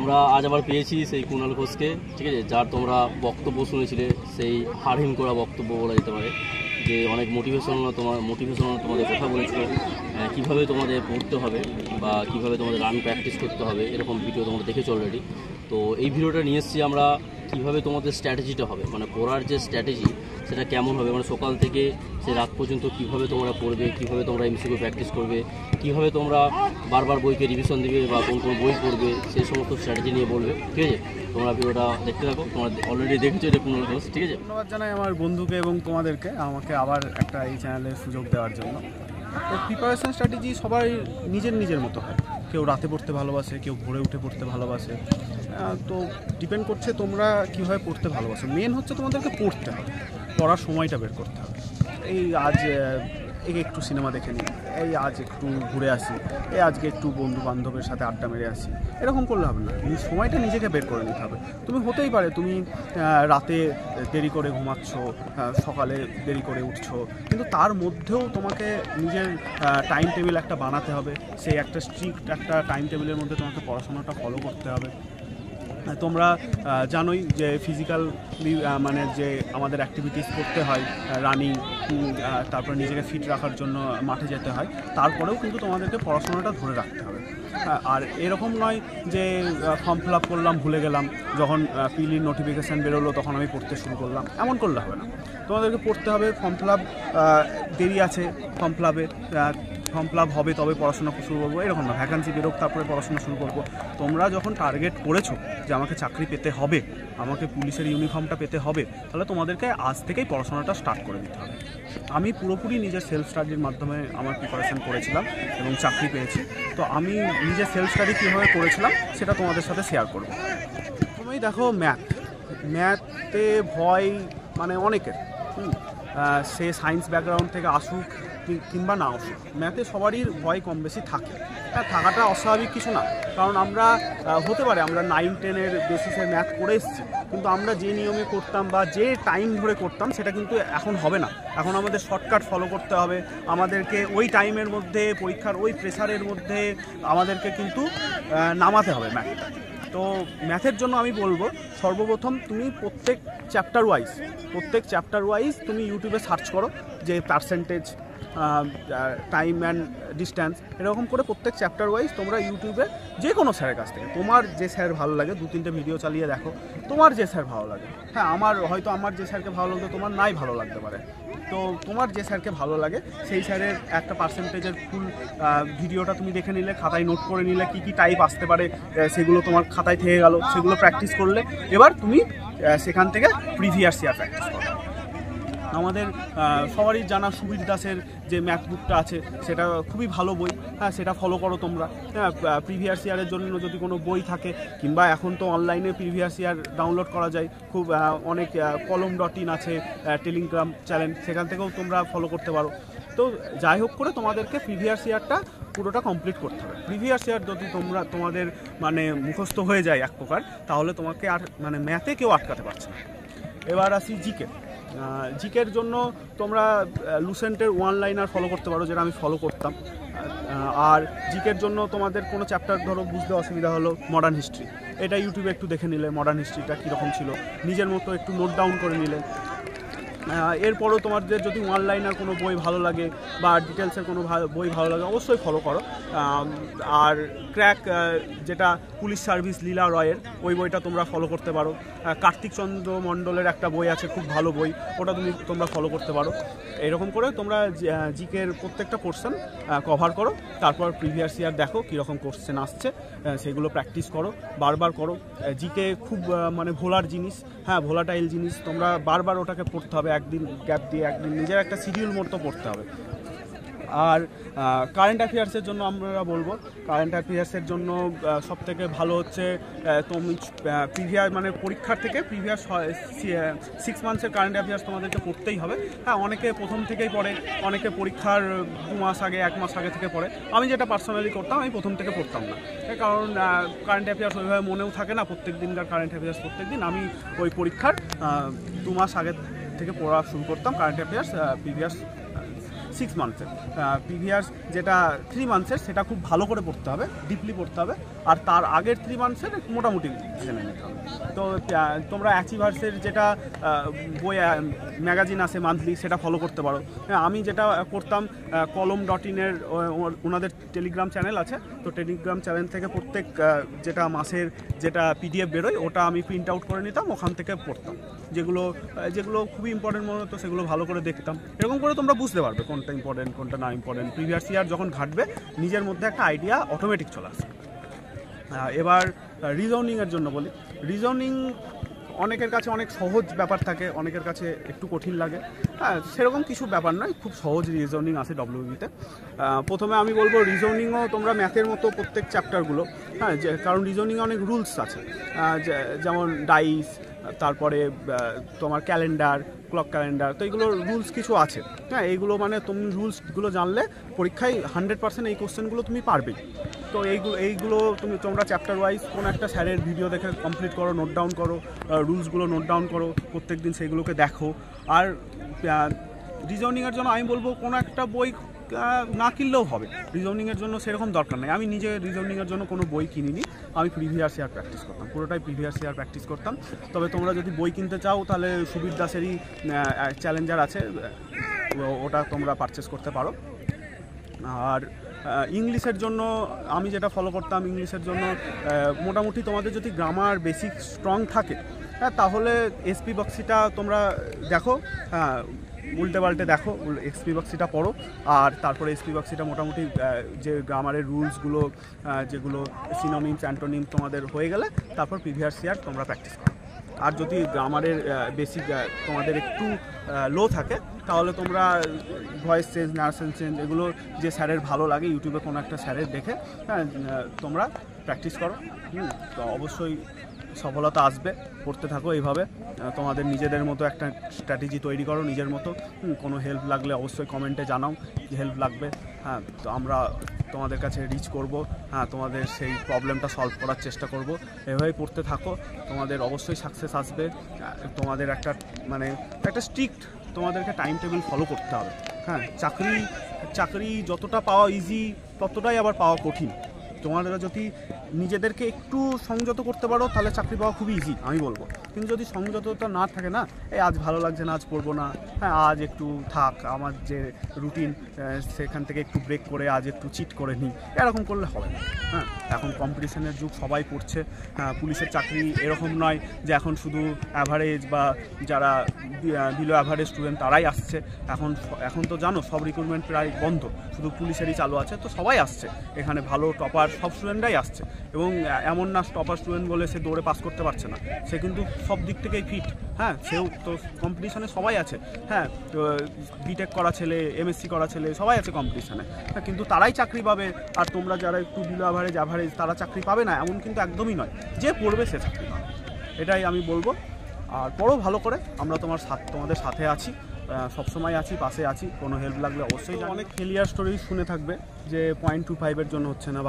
আমরা আজ আবার পেয়েছি সেই কুণাল ঘোষকে, ঠিক আছে, যার তোমরা বক্তব্য শুনেছিলে, সেই হাড়হিম করা বক্তব্য বলা যেতে পারে, যে অনেক মোটিভেশনাল তোমাদের কথা বলেছিল, কীভাবে তোমাদের পড়তে হবে বা কীভাবে তোমাদের রান প্র্যাকটিস করতে হবে, এরকম ভিডিও তোমরা দেখেছো অলরেডি। তো এই ভিডিওটা নিয়ে এসেছি আমরা, কীভাবে তোমাদের স্ট্র্যাটেজিটা হবে, মানে পড়ার যে স্ট্র্যাটেজি সেটা কেমন হবে, মানে সকাল থেকে সে রাত পর্যন্ত কীভাবে তোমরা পড়বে, কীভাবে তোমরা এমসিকিউ প্র্যাকটিস করবে, কীভাবে তোমরা বারবার বইকে রিভিশন দিবে বা কোন কোন বই পড়বে, সেই সমস্ত স্ট্র্যাটেজি নিয়ে বলবে, ঠিক আছে। তোমরা ভিডিওটা দেখতে থাকো, তোমরা অলরেডি দেখেছো এটা কুণাল ঘোষ, ঠিক আছে। ধন্যবাদ জানাই আমার বন্ধুকে এবং তোমাদেরকে আমাকে আবার একটা এই চ্যানেলে সুযোগ দেওয়ার জন্য। তো প্রিপারেশন স্ট্র্যাটেজি সবাই নিজের মতো হয়, কেউ রাতে পড়তে ভালোবাসে, কেউ ভোরে উঠে পড়তে ভালোবাসে, তো ডিপেন্ড করছে তোমরা কীভাবে পড়তে ভালোবাসো। মেন হচ্ছে তোমাদেরকে পড়তে হবে, পড়ার সময়টা বের করতে হবে। এই আজ একটু সিনেমা দেখে নিই, এই আজ একটু ঘুরে আসি, এই আজকে একটু বন্ধু বান্ধবের সাথে আড্ডা মেরে আসি, এরকম করলে হবে না। সময়টা নিজেকে বের করে নিতে হবে। তুমি হতেই পারে তুমি রাতে দেরি করে ঘুমাচ্ছ, সকালে দেরি করে উঠছো, কিন্তু তার মধ্যেও তোমাকে নিজের টাইম টেবিল একটা বানাতে হবে। সেই একটা স্ট্রিক্ট একটা টাইম টেবিলের মধ্যে তোমাকে পড়াশোনাটা ফলো করতে হবে। তোমরা জানোই যে ফিজিক্যালি মানে যে আমাদের অ্যাক্টিভিটিস করতে হয়, রানিং, তারপর নিজেকে ফিট রাখার জন্য মাঠে যেতে হয়, তারপরেও কিন্তু তোমাদেরকে পড়াশোনাটা ধরে রাখতে হবে। আর এরকম নয় যে ফর্ম ফিল আপ করলাম ভুলে গেলাম, যখন পিলির নোটিফিকেশান বেরোলো তখন আমি পড়তে শুরু করলাম, এমন করলে হবে না। তোমাদেরকে পড়তে হবে। ফর্ম ফিল আপ দেরি আছে, ফর্ম ফিল আপ হবে তবে পড়াশোনা শুরু করবো, এরকম না। ভ্যাকান্সি বেরোক তারপরে পড়াশোনা শুরু করবো। তোমরা যখন টার্গেট করেছো যে আমাকে চাকরি পেতে হবে, আমাকে পুলিশের ইউনিফর্মটা পেতে হবে, তাহলে তোমাদেরকে আজ থেকেই পড়াশোনাটা স্টার্ট করে দিতে হবে। আমি পুরোপুরি নিজের সেলফ স্টাডির মাধ্যমে আমার প্রিপারেশান করেছিলাম এবং চাকরি পেয়েছি। তো আমি নিজের সেলফ স্টাডি কীভাবে করেছিলাম সেটা তোমাদের সাথে শেয়ার করবো। তুমি দেখো, ম্যাথে ভয় মানে অনেকের, সে সায়েন্স ব্যাকগ্রাউন্ড থেকে আসুক কিংবা না আসুক, ম্যাথে সবারই ভয় কম বেশি থাকে। থাকাটা অস্বাভাবিক কিছু না, কারণ আমরা হতে পারে আমরা 9-10-এর বেসিসে ম্যাথ করে এসেছি, কিন্তু আমরা যে নিয়মে করতাম বা যে টাইম ধরে করতাম সেটা কিন্তু এখন হবে না। এখন আমাদের শর্টকাট ফলো করতে হবে, আমাদেরকে ওই টাইমের মধ্যে পরীক্ষার ওই প্রেশারের মধ্যে আমাদেরকে কিন্তু নামাতে হবে ম্যাথটা। তো ম্যাথের জন্য আমি বলবো, সর্বপ্রথম তুমি প্রত্যেক চ্যাপ্টার ওয়াইজ তুমি ইউটিউবে সার্চ করো যে পার্সেন্টেজ, টাইম অ্যান্ড ডিস্ট্যান্স, এরকম করে প্রত্যেক চ্যাপ্টার ওয়াইজ তোমরা ইউটিউবে যে কোনো স্যারের কাছ থেকে, তোমার যে স্যার ভালো লাগে 2-3টে ভিডিও চালিয়ে দেখো, তোমার যে স্যার ভালো লাগে। হ্যাঁ, আমার যে স্যারকে ভালো লাগতো তোমার নাই ভালো লাগতে পারে, তো তোমার যে স্যারকে ভালো লাগে সেই স্যারের একটা পার্সেন্টেজের ফুল ভিডিওটা তুমি দেখে নিলে, খাতায় নোট করে নিলে, কী কী টাইপ আসতে পারে সেগুলো তোমার খাতায় থেকে গেল, সেগুলো প্র্যাকটিস করলে এবার তুমি সেখান থেকে প্রিভিয়াস ইয়ার প্র্যাকটিস করো। আমাদের সবারই জানা সুবীর দাসের যে ম্যাথ বুকটা আছে সেটা খুবই ভালো বই, হ্যাঁ, সেটা ফলো করো তোমরা। হ্যাঁ, প্রিভিয়াস ইয়ারের জন্য যদি কোনো বই থাকে, কিংবা এখন তো অনলাইনে প্রিভিয়াস ইয়ার ডাউনলোড করা যায়, খুব অনেক column.in আছে, টেলিগ্রাম চ্যানেল, সেখান থেকেও তোমরা ফলো করতে পারো। তো যাই হোক করে তোমাদেরকে প্রিভিয়াস ইয়ারটা পুরোটা কমপ্লিট করতে হবে। প্রিভিয়াস ইয়ার যদি তোমাদের মানে মুখস্থ হয়ে যায় এক প্রকার, তাহলে তোমাকে আর মানে ম্যাথে কেউ আটকাতে পারছে না। এবার আসি জিকের জন্য তোমরা লুসেন্টের ওয়ান লাইনার ফলো করতে পারো, যেটা আমি ফলো করতাম। আর জিকের জন্য তোমাদের কোনো চ্যাপ্টার ধরো বুঝতে অসুবিধা হলো, মডার্ন হিস্ট্রি, এটা ইউটিউবে একটু দেখে নিলে মডার্ন হিস্ট্রিটা কীরকম ছিল, নিজের মতো একটু নোট ডাউন করে নিলে। এরপরও তোমাদের যদি ওয়ান লাইনার কোনো বই ভালো লাগে বা ডিটেলসের কোনো বই ভালো লাগে, অবশ্যই ফলো করো। আর ক্র্যাক, যেটা পুলিশ সার্ভিস লীলা রয়ের, ওই বইটা তোমরা ফলো করতে পারো। কার্তিক চন্দ্র মণ্ডলের একটা বই আছে, খুব ভালো বই, ওটা তোমরা ফলো করতে পারো। এরকম করে তোমরা জিকের প্রত্যেকটা পোর্শন কভার করো, তারপর প্রিভিয়াস ইয়ার দেখো কীরকম কোশ্চেন আসছে, সেগুলো প্র্যাকটিস করো, বারবার করো। জিকে খুব মানে ভোলার জিনিস, হ্যাঁ, ভোলাটাইল জিনিস, তোমরা বারবার ওটাকে পড়তে হবে, একদিন গ্যাপ দিয়ে একদিন, নিজের একটা শিডিউল মতো পড়তে হবে। আর কারেন্ট অ্যাফেয়ার্সের জন্য আমরা বলবো, কারেন্ট অ্যাফেয়ার্সের জন্য সবথেকে ভালো হচ্ছে তুমি প্রিভিয়াস মানে পরীক্ষার থেকে প্রিভিয়াস 6 মান্থসের কারেন্ট অ্যাফেয়ার্স তোমাদেরকে পড়তেই হবে। হ্যাঁ, অনেকে প্রথম থেকেই পড়ে, অনেকে পরীক্ষার 2 মাস আগে 1 মাস আগে থেকে পড়ে। আমি যেটা পার্সোনালি করতাম, আমি প্রথম থেকে পড়তাম না, কারণ কারেন্ট অ্যাফেয়ার্স ওইভাবে মনেও থাকে না, প্রত্যেক দিনকার কারেন্ট অ্যাফেয়ার্স প্রত্যেক দিন। আমি ওই পরীক্ষার 2 মাস আগে থেকে পড়া শুরু করতাম কারেন্ট অ্যাফেয়ার্স, প্রিভিয়াস 6 মান্থসের, প্রিভিয়াস যেটা 3 মান্থসের সেটা খুব ভালো করে পড়তে হবে, ডিপলি পড়তে হবে, আর তার আগের 3 মান্থসের মোটামুটি জেনে নিতে হবে। তো তোমরা অ্যাচিভার্সের যেটা বই ম্যাগাজিন আছে মান্থলি সেটা ফলো করতে পারো। আমি যেটা করতাম column.in-এর ওনাদের টেলিগ্রাম চ্যানেল আছে, তো টেলিগ্রাম চ্যানেল থেকে প্রত্যেক যেটা মাসের যেটা PDF বেরোয় ওটা আমি প্রিন্ট আউট করে নিতাম, ওখান থেকে পড়তাম। যেগুলো খুবই ইম্পর্টেন্ট মনে হতো সেগুলো ভালো করে দেখতাম। এরকম করে তোমরা বুঝতে পারবে কোনটা ইম্পর্টেন্ট কোনটা না ইম্পর্টেন্ট। প্রিভিয়াস ইয়ার যখন ঘাটবে নিজের মধ্যে একটা আইডিয়া অটোমেটিক চলে আসে। এবার রিজনিংয়ের জন্য বলি, রিজনিং অনেকের কাছে অনেক সহজ ব্যাপার থাকে, অনেকের কাছে একটু কঠিন লাগে। হ্যাঁ, সেরকম কিছু ব্যাপার নয়, খুব সহজ রিজনিং আছে WBতে। প্রথমে আমি বলবো রিজনিংও তোমরা ম্যাথের মতো প্রত্যেক চ্যাপ্টারগুলো, হ্যাঁ, কারণ রিজনিংয়ে অনেক রুলস আছে, যেমন ডাইস, তারপরে তোমার ক্যালেন্ডার, ক্লক ক্যালেন্ডার, তো এইগুলো রুলস কিছু আছে। হ্যাঁ, এইগুলো মানে তুমি রুলসগুলো জানলে পরীক্ষায় 100% এই কোশ্চেনগুলো তুমি পারবেই। তো এইগুলো তোমরা চ্যাপ্টার ওয়াইজ কোনো একটা স্যারের ভিডিও দেখে কমপ্লিট করো, নোট ডাউন করো, রুলসগুলো নোট ডাউন করো, প্রত্যেক দিন সেইগুলোকে দেখো। আর রিজনিংয়ের জন্য আমি বলবো কোনো একটা বই না কিনলেও হবে, রিজনিংয়ের জন্য সেরকম দরকার নেই। আমি নিজে রিজনিংয়ের জন্য কোনো বই কিনিনি, আমি প্রিভিয়াস ইয়ার প্র্যাকটিস করতাম, পুরোটাই প্রিভিয়াস ইয়ার প্র্যাকটিস করতাম। তবে তোমরা যদি বই কিনতে চাও তাহলে সুবীর দাসেরই চ্যালেঞ্জার আছে, ওটা তোমরা পারচেস করতে পারো। আর ইংলিশের জন্য আমি যেটা ফলো করতাম, ইংলিশের জন্য মোটামুটি তোমাদের যদি গ্রামার বেসিক স্ট্রং থাকে, হ্যাঁ, তাহলে SP বক্সিটা তোমরা দেখো, হ্যাঁ, উল্টে পাল্টে দেখো, SP বক্সিটা পড়ো, আর তারপরে SP বক্সিটা মোটামুটি যে গ্রামারের রুলসগুলো, যেগুলো সিনোনিমস অ্যান্টোনিমস তোমাদের হয়ে গেলে তারপর প্রিভিয়াস ইয়ার তোমরা প্র্যাকটিস করো। আর যদি গ্রামারের বেসিক তোমাদের একটু লো থাকে তাহলে তোমরা ভয়েস চেঞ্জ, নারেশন চেঞ্জ, এগুলো যে স্যারের ভালো লাগে ইউটিউবে কোনো একটা স্যারের দেখে, হ্যাঁ, তোমরা প্র্যাকটিস করো। তো অবশ্যই সফলতা আসবে, পড়তে থাকো এইভাবে। তোমাদের নিজেদের মতো একটা স্ট্র্যাটেজি তৈরি করো নিজের মতো। কোনো হেল্প লাগলে অবশ্যই কমেন্টে জানাও কি হেল্প লাগবে। হ্যাঁ, তো আমরা তোমাদের কাছে রিচ করব, হ্যাঁ, তোমাদের সেই প্রবলেমটা সলভ করার চেষ্টা করব। এভাবেই পড়তে থাকো, তোমাদের অবশ্যই সাকসেস আসবে। তোমাদের একটা স্ট্রিক্ট তোমাদেরকে টাইম টেবিল ফলো করতে হবে। হ্যাঁ, চাকরি যতটা পাওয়া ইজি ততটাই আবার পাওয়া কঠিন। তোমরা যদি নিজেদেরকে একটু সংযত করতে পারো তাহলে চাকরি পাওয়া খুবই ইজি আমি বলবো। কিন্তু যদি সংযততা না থাকে না, এই আজ ভালো লাগছে না, আজ পড়বো না, হ্যাঁ, আজ একটু থাক, আমার যে রুটিন সেখান থেকে একটু ব্রেক করে আজ একটু চিট করে নিই, এরকম করলে হবে না। হ্যাঁ, এখন কম্পিটিশনের যুগ, সবাই পড়ছে। পুলিশের চাকরি এরকম নয় যে এখন শুধু অ্যাভারেজ বা যারা বিলো অ্যাভারেজ স্টুডেন্ট তারাই আসছে। এখন তো জানো সব রিক্রুটমেন্ট প্রায় বন্ধ, শুধু পুলিশেরই চালু আছে। তো সবাই আসছে এখানে, ভালো টপার সব স্টুডেন্টরাই আসছে। এবং এমন না টপার স্টুডেন্ট বলে সে দৌড়ে পাস করতে পারছে না, সে কিন্তু সব দিক থেকেই ফিট। হ্যাঁ, সেও তো কম্পিটিশানে সবাই আছে। হ্যাঁ, বিটেক করা ছেলে, MSc করা ছেলে সবাই আছে কম্পিটিশানে। হ্যাঁ, কিন্তু তারাই চাকরি পাবে, আর তোমরা যারা একটু বিলো অ্যাভারেজ তারা চাকরি পাবে না এমন কিন্তু একদমই নয়। যে পড়বে সে চাকরি পাবে, এটাই আমি বলবো। আর পড়ো ভালো করে, আমরা তোমাদের সাথে আছি, সবসময় আছি, পাশে আছি। কোনো হেল্প লাগলে অবশ্যই। অনেক ফেলিয়ার স্টোরি শুনে থাকবে যে 0.25-এর জন্য হচ্ছে না,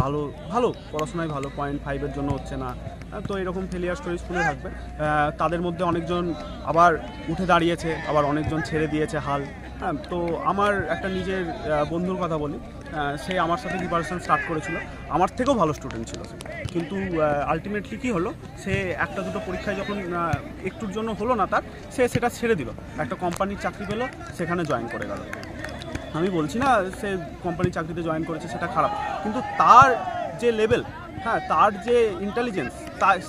ভালো পড়াশোনায় ভালো 0.5-এর জন্য হচ্ছে না। তো এরকম ফেলিয়ার স্টোরি শুনে থাকবে। তাদের মধ্যে অনেকজন আবার উঠে দাঁড়িয়েছে, আবার অনেকজন ছেড়ে দিয়েছে হাল। হ্যাঁ, তো আমার একটা নিজের বন্ধুর কথা বলি, সে আমার সাথে প্রিপারেশন স্টার্ট করেছিল, আমার থেকেও ভালো স্টুডেন্ট ছিল সে। কিন্তু আলটিমেটলি কী হলো, সে একটা দুটো পরীক্ষায় যখন একটুর জন্য হলো না তার, সে সেটা ছেড়ে দিল, একটা কোম্পানির চাকরি পেলো, সেখানে জয়েন করে গেল। আমি বলছি না সে কোম্পানির চাকরিতে জয়েন করেছে সেটা খারাপ, কিন্তু তার যে লেভেল, হ্যাঁ, তার যে ইন্টেলিজেন্স,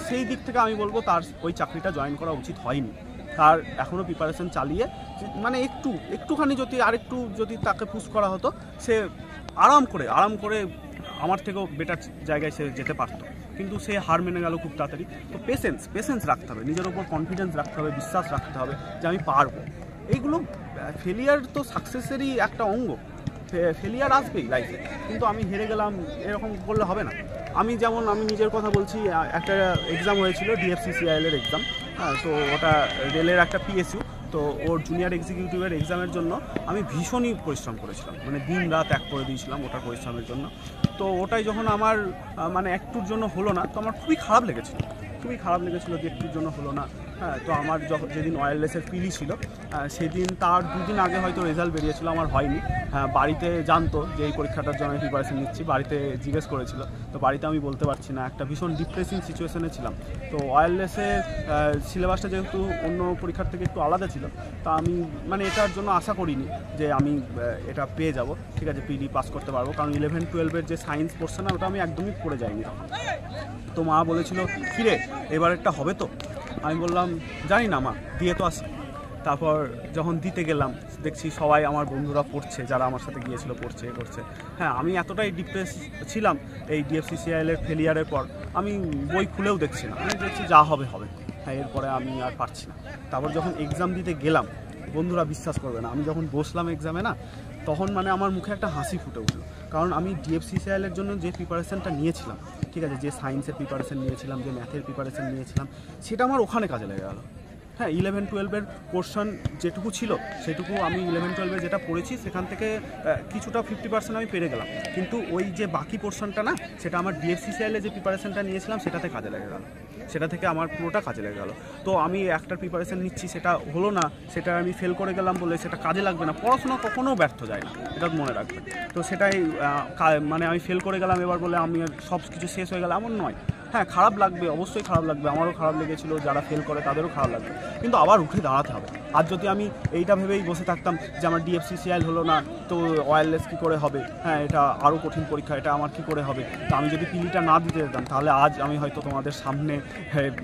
সেই দিক থেকে আমি বলবো তার ওই চাকরিটা জয়েন করা উচিত হয়নি। তার এখনও প্রিপারেশন চালিয়ে একটুখানি যদি তাকে পুশ করা হতো, সে আরাম করে আমার থেকেও বেটার জায়গায় সে যেতে পারতো। কিন্তু সে হার মেনে গেল খুব তাড়াতাড়ি। তো পেশেন্স রাখতে হবে, নিজের ওপর কনফিডেন্স রাখতে হবে, বিশ্বাস রাখতে হবে যে আমি পারবো। এইগুলো ফেলিয়ার তো সাকসেসেরই একটা অঙ্গ। ফেলিয়ার আসবেই লাইফে, কিন্তু আমি হেরে গেলাম এরকম করলে হবে না। আমি নিজের কথা বলছি, একটা এক্সাম হয়েছিল DFCCIL-এর এক্সাম। হ্যাঁ, তো ওটা রেলের একটা PSU। তো ওর জুনিয়র এক্সিকিউটিভের এক্সামের জন্য আমি ভীষণই পরিশ্রম করেছিলাম, দিন রাত এক করে দিয়েছিলাম ওটার পরিশ্রমের জন্য। তো ওটাই যখন আমার একটুর জন্য হলো না, তো আমার খুবই খারাপ লেগেছিল। খুবই খারাপ লেগেছিলো যে একটুর জন্য হলো না। হ্যাঁ, তো আমার যেদিন ওয়্যারলেসের পিলি ছিল সেদিন তার 2 দিন আগে হয়তো রেজাল্ট বেরিয়েছিল, আমার হয়নি। হ্যাঁ, বাড়িতে জানতো যে এই পরীক্ষাটার জন্য আমি প্রিপারেশন নিচ্ছি, বাড়িতে জিজ্ঞেস করেছিল, তো বাড়িতে আমি বলতে পারছি না, একটা ভীষণ ডিপ্রেসিং সিচুয়েশনে ছিলাম। তো ওয়্যারলেসের সিলেবাসটা যেহেতু অন্য পরীক্ষার থেকে একটু আলাদা ছিল, তা আমি মানে এটার জন্য আশা করিনি যে আমি এটা পেয়ে যাব, ঠিক আছে, পিডি পাস করতে পারবো, কারণ 11-12-এর যে সায়েন্স পোর্শন ওটা আমি একদমই পড়ে যাইনি তখন। তো মা বলেছিল কিরে এবার একটা হবে তো? আমি বললাম জানি না মা, দিয়ে তো আসি। তারপর যখন দিতে গেলাম দেখছি সবাই আমার বন্ধুরা পড়ছে, যারা আমার সাথে গিয়েছিল পড়ছে করছে। হ্যাঁ, আমি এতটাই ডিপ্রেস ছিলাম এই ডিএফসিসিআইএলের ফেলিয়ারের পর, আমি বই খুলেও দেখছি না, আমি দেখছি যা হবে হবে। হ্যাঁ, এরপরে আমি আর পারছি না। তারপর যখন এক্সাম দিতে গেলাম, বন্ধুরা বিশ্বাস করবে না, আমি যখন বসলাম এক্সামে না, তখন মানে আমার মুখে একটা হাসি ফুটে উঠলো, কারণ আমি ডিএফসিসিআইএলের জন্য যে প্রিপারেশানটা নিয়েছিলাম, ঠিক আছে, যে সায়েন্সের প্রিপারেশান নিয়েছিলাম, যে ম্যাথের প্রিপারেশান নিয়েছিলাম, সেটা আমার ওখানে কাজে লেগে গেলো। হ্যাঁ, 11-12-এর পোর্শন যেটুকু ছিল সেটুকু আমি 11-12-এ যেটা পড়েছি সেখান থেকে কিছুটা 50% আমি পেরে গেলাম, কিন্তু ওই যে বাকি পোর্শনটা না, সেটা আমার ডিএফসিসিআইএলে যে প্রিপারেশানটা নিয়েছিলাম সেটাতে কাজে লেগে গেল, সেটা থেকে আমার পুরোটা কাজে লেগে গেলো। তো আমি একটা প্রিপারেশান নিচ্ছি, সেটা হলো না, সেটা আমি ফেল করে গেলাম বলে সেটা কাজে লাগবে না। পড়াশোনা কখনও ব্যর্থ যায় না, এটা মনে রাখবেন। তো সেটাই মানে আমি ফেল করে গেলাম এবার বলে আমি সব কিছু শেষ হয়ে গেল এমন নয়। হ্যাঁ, খারাপ লাগবে, অবশ্যই খারাপ লাগবে, আমারও খারাপ লেগেছিলো, যারা ফেল করে তাদেরও খারাপ লাগবে, কিন্তু আবার উঠে দাঁড়াতে হবে। আর যদি আমি এইটা ভেবেই বসে থাকতাম যে আমার ডিএফসিসিআইএল হলো না তো ওয়্যারলেস কী করে হবে, হ্যাঁ এটা আরও কঠিন পরীক্ষা, এটা আমার কী করে হবে, তো আমি যদি পিলিটা না দিতে যেতাম তাহলে আজ আমি হয়তো তোমাদের সামনে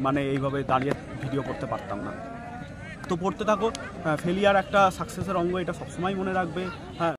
মানে এইভাবে দাঁড়িয়ে ভিডিও করতে পারতাম না। তো পড়তে থাকো, ফেলিয়ার একটা সাকসেসের অঙ্গ, এটা সবসময় মনে রাখবে। হ্যাঁ।